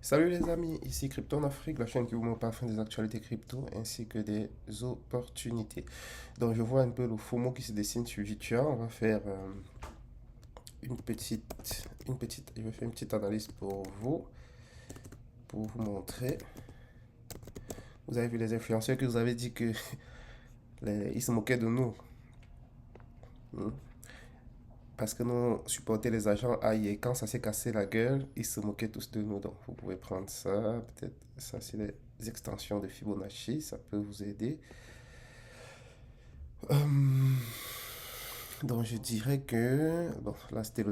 Salut les amis, ici Crypto en Afrique, la chaîne qui vous montre parfois des actualités crypto ainsi que des opportunités. Donc je vois un peu le FOMO qui se dessine sur Vitua. On va faire je vais faire une petite analyse pour vous montrer. Vous avez vu les influenceurs que vous avez dit que ils se moquaient de nous, hein, parce que nous supportaient les agents AI et quand ça s'est cassé la gueule, ils se moquaient tous de nous. Donc vous pouvez prendre ça, peut-être ça c'est les extensions de Fibonacci, ça peut vous aider. Euh, donc je dirais que bon, là c'était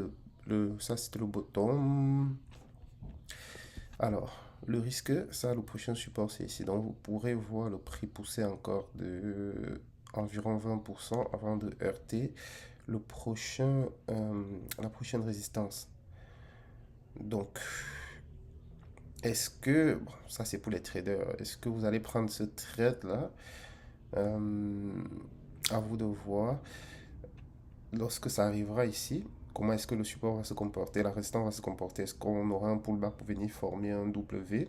ça c'était le bottom. Alors le risque, ça le prochain support c'est ici. Donc vous pourrez voir le prix pousser encore de environ 20% avant de heurter la prochaine résistance. Donc est-ce que, bon, ça c'est pour les traders, est-ce que vous allez prendre ce trade là? Euh, à vous de voir. Lorsque ça arrivera ici, comment est-ce que le support va se comporter, la résistance va se comporter? Est-ce qu'on aura un pullback pour venir former un W?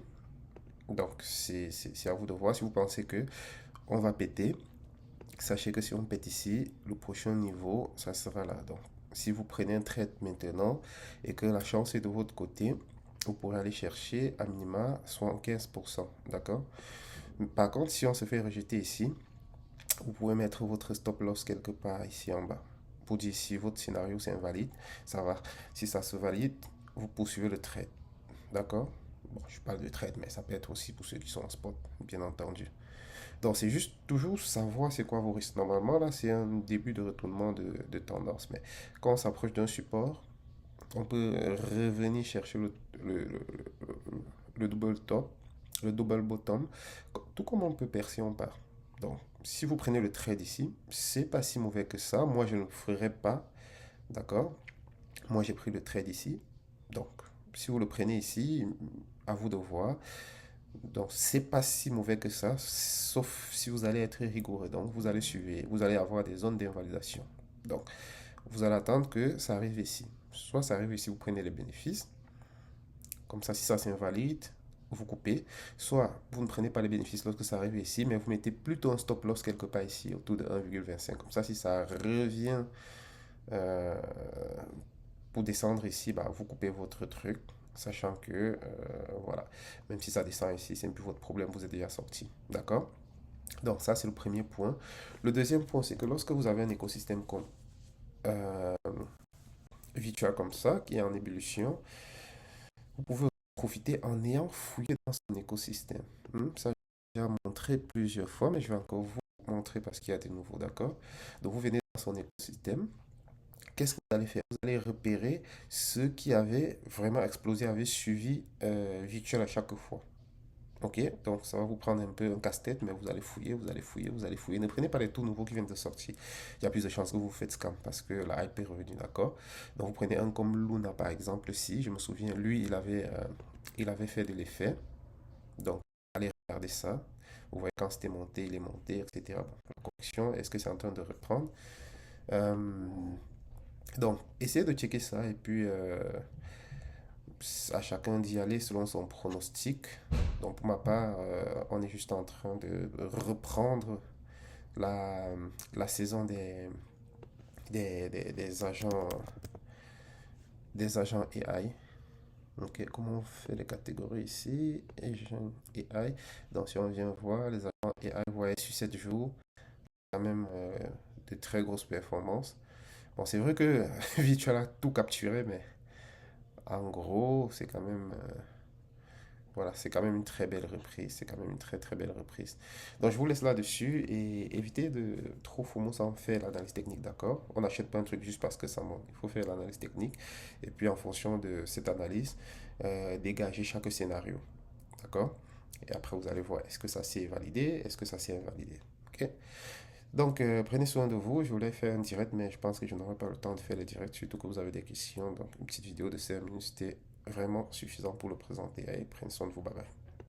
Donc, c'est à vous de voir. Si vous pensez que on va péter, sachez que si on pète ici, le prochain niveau, ça sera là. Donc, si vous prenez un trade maintenant et que la chance est de votre côté, vous pourrez aller chercher à minima 75%. D'accord? Par contre, si on se fait rejeter ici, vous pouvez mettre votre stop loss quelque part ici en bas. Pour dire si votre scénario c'est invalide, ça va. Si ça se valide, vous poursuivez le trade. D'accord? Bon, je parle de trade, mais ça peut être aussi pour ceux qui sont en spot, bien entendu. Donc, c'est juste toujours savoir c'est quoi vos risques. Normalement, là, c'est un début de retournement de tendance. Mais quand on s'approche d'un support, on peut revenir chercher le, le, le double top, le double bottom, tout comme on peut percer en part. Donc, si vous prenez le trade ici, c'est pas si mauvais que ça. Moi, je ne le ferai pas. D'accord? Moi, j'ai pris le trade ici. Donc, si vous le prenez ici, à vous de voir. Donc, c'est pas si mauvais que ça, sauf si vous allez être rigoureux. Donc, vous allez suivre, vous allez avoir des zones d'invalidation. Donc, vous allez attendre que ça arrive ici. Soit ça arrive ici, vous prenez les bénéfices. Comme ça, si ça s'invalide, vous coupez. Soit vous ne prenez pas les bénéfices lorsque ça arrive ici, mais vous mettez plutôt un stop loss quelque part ici, autour de 1,25. Comme ça, si ça revient euh, pour descendre ici, bah, vous coupez votre truc, sachant que, voilà, même si ça descend ici, c'est plus votre problème, vous êtes déjà sorti. D'accord? Donc, ça, c'est le premier point. Le deuxième point, c'est que lorsque vous avez un écosystème comme euh, virtuel comme ça, qui est en ébullition, vous pouvez profiter en ayant fouillé dans son écosystème. Ça, j'ai déjà montré plusieurs fois, mais je vais encore vous montrer parce qu'il y a des nouveaux, d'accord? Donc, vous venez dans son écosystème. Qu'est-ce que vous allez faire? Vous allez repérer ceux qui avaient vraiment explosé, avaient suivi Virtual à chaque fois. Ok? Donc, ça va vous prendre un peu un casse-tête, mais vous allez fouiller, vous allez fouiller, vous allez fouiller. Ne prenez pas les tout nouveaux qui viennent de sortir. Il y a plus de chances que vous faites scam parce que la hype est revenue, d'accord? Donc, vous prenez un comme Luna, par exemple, si je me souviens, lui, il avait fait de l'effet. Donc, allez regarder ça. Vous voyez quand c'était monté, il est monté, etc. Bon, la correction, est-ce que c'est en train de reprendre? Euh, donc, essayez de checker ça et puis à chacun d'y aller selon son pronostic. Donc, pour ma part, on est juste en train de reprendre la, la saison des agents AI. Ok, comment on fait les catégories ici? Agents AI. Donc, si on vient voir les agents AI, vous voyez sur 7 jours, quand même de très grosses performances. Bon, c'est vrai que Virtual a tout capturé, mais en gros, c'est quand même voilà, c'est quand même une très belle reprise. C'est quand même une très très belle reprise. Donc je vous laisse là-dessus et évitez de trop FOMO sans faire l'analyse technique, d'accord? On n'achète pas un truc juste parce que ça monte. Il faut faire l'analyse technique et puis en fonction de cette analyse, dégager chaque scénario, d'accord? Et après vous allez voir, est-ce que ça s'est validé? Est-ce que ça s'est invalidé? Ok? Donc prenez soin de vous. Je voulais faire un direct, mais je pense que je n'aurai pas le temps de faire le direct, surtout que vous avez des questions. Donc une petite vidéo de 5 minutes, c'était vraiment suffisant pour le présenter. Allez, prenez soin de vous, bye bye.